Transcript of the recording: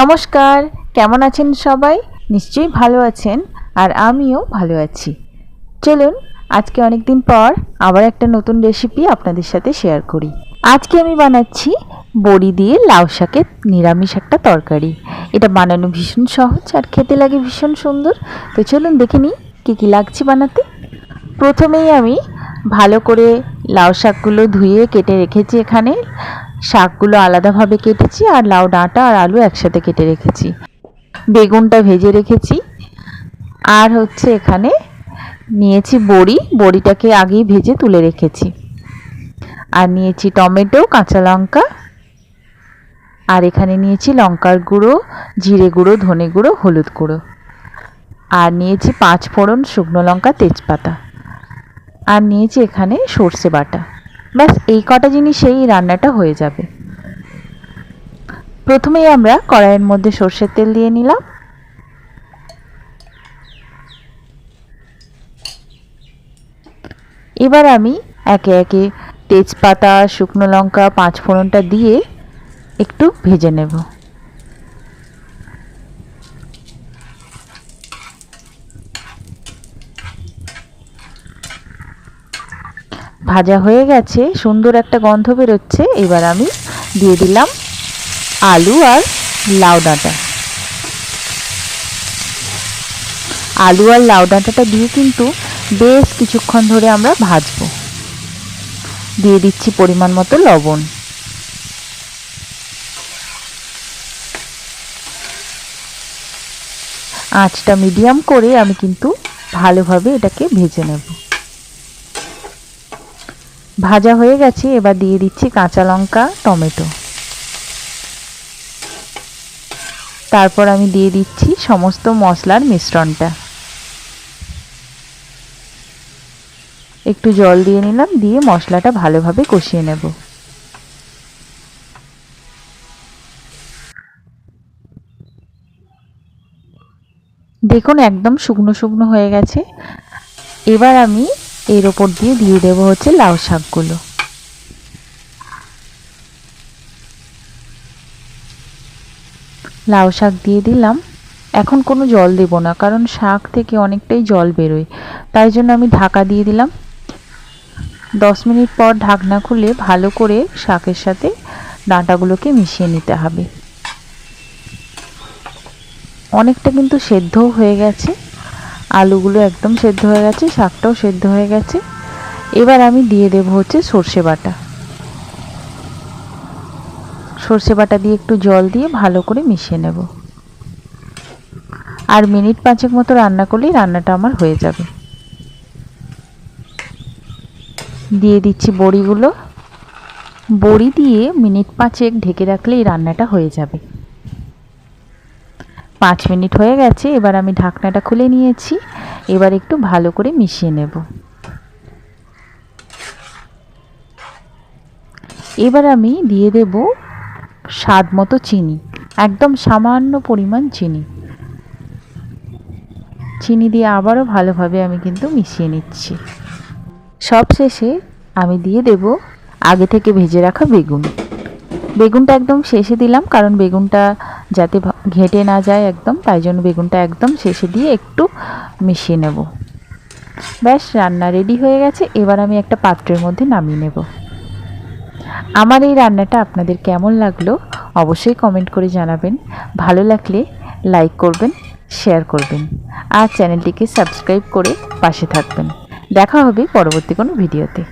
নমস্কার, কেমন আছেন সবাই? নিশ্চয়ই ভালো আছেন আর আমিও ভালো আছি। চলুন আজকে অনেক দিন পর আবার একটা নতুন রেসিপি আপনাদের সাথে শেয়ার করি। আজকে আমি বানাচ্ছি বড়ি দিয়ে লাউ শাকের নিরামিষ একটা তরকারি। এটা বানানো ভীষণ সহজ আর খেতে লাগে ভীষণ সুন্দর। তো চলুন দেখে নিই কী কী লাগছে বানাতে। প্রথমেই আমি ভালো করে লাউ শাকগুলো ধুয়ে কেটে রেখেছি। এখানে শাকগুলো আলাদাভাবে কেটেছি আর লাউ ডাঁটা আর আলু একসাথে কেটে রেখেছি। বেগুনটা ভেজে রেখেছি। আর এখানে নিয়েছি বড়িটাকে আগেই ভেজে তুলে রেখেছি। আর নিয়েছি টমেটো, কাঁচা লঙ্কা, আর এখানে নিয়েছি লঙ্কার গুঁড়ো, জিরে গুঁড়ো, ধনে গুঁড়ো, হলুদ গুঁড়ো, আর নিয়েছি 5 ফোড়ন, শুকনো লঙ্কা, তেজপাতা, আর নিয়েছি এখানে সর্ষে বাটা। ব্যাস এই কটা জিনিসেই রান্নাটা হয়ে যাবে। প্রথমেই আমরা কড়াইয়ের মধ্যে সর্ষের তেল দিয়ে নিলাম। এবার আমি একে একে তেজপাতা, শুকনো লঙ্কা, 5 ফোড়নটা দিয়ে একটু ভেজে নেব। ভাজা হয়ে গেছে, সুন্দর একটা গন্ধ বেরোচ্ছে। এবার আমি দিয়ে দিলাম আলু আর লাউ ডাঁটা। আলু আর লাউ ডাঁটাটা দিয়ে কিন্তু বেশ কিছুক্ষণ ধরে আমরা ভাজবো। দিয়ে দিচ্ছি পরিমাণ মতো লবণ। আঁচটা মিডিয়াম করে আমি কিন্তু ভালোভাবে এটাকে ভেজে নেব। ভাজা হয়ে গেছে, এবার দিয়ে দিচ্ছি কাঁচা লঙ্কা, টমেটো। তারপর আমি দিয়ে দিচ্ছি সমস্ত মশলার মিশ্রণটা। একটু জল দিয়ে নিলাম, দিয়ে মশলাটা ভালোভাবে কষিয়ে নেব। দেখুন একদম শুকনো শুকনো হয়ে গেছে। এবার আমি এর ওপর দিয়ে দেব লাউ শাকগুলো। লাউ শাক দিয়ে দিলাম। এখন কোনো জল দেব না, কারণ শাক থেকে অনেকটাই জল বেরোয়, তাই জন্য আমি ঢাকা দিয়ে দিলাম। 10 মিনিট পর ঢাকনা খুলে ভালো করে শাকের সাথে ডাঁটাগুলোকে মিশিয়ে নিতে হবে। অনেকটা কিন্তু সেদ্ধও হয়ে গেছে, আলুগুলো একদম সেদ্ধ হয়ে গেছে, শাকটাও সেদ্ধ হয়ে গেছে। এবার আমি দিয়ে দেব সর্ষে বাটা। সর্ষে বাটা দিয়ে একটু জল দিয়ে ভালো করে মিশিয়ে নেব। আর মিনিট 5 মতো রান্না করলেই রান্নাটা আমার হয়ে যাবে। দিয়ে দিচ্ছি বড়িগুলো। বড়ি দিয়ে মিনিট 5 ঢেকে রাখলেই রান্নাটা হয়ে যাবে। 5 মিনিট হয়ে গেছে, এবার আমি ঢাকনাটা খুলে নিয়েছি। এবার একটু ভালো করে মিশিয়ে নেব। এবার আমি দিয়ে দেব স্বাদ মতো চিনি, একদম সামান্য পরিমাণ চিনি। চিনি দিয়ে আবারও ভালোভাবে আমি কিন্তু মিশিয়ে নিচ্ছি। সবশেষে আমি দিয়ে দেব আগে থেকে ভেজে রাখা বেগুন। বেগুনটা একদম শেষে দিলাম, কারণ বেগুনটা যাতে ঘেঁটে না যায় একদম, তাই জন্য বেগুনটা একদম শেষে দিয়ে একটু মিশিয়ে নেব। ব্যাস রান্না রেডি হয়ে গেছে। এবার আমি একটা পাত্রের মধ্যে নামিয়ে নেব। আমার এই রান্নাটা আপনাদের কেমন লাগলো অবশ্যই কমেন্ট করে জানাবেন। ভালো লাগলে লাইক করবেন, শেয়ার করবেন, আর চ্যানেলটিকে সাবস্ক্রাইব করে পাশে থাকবেন। দেখা হবে পরবর্তী কোনো ভিডিওতে।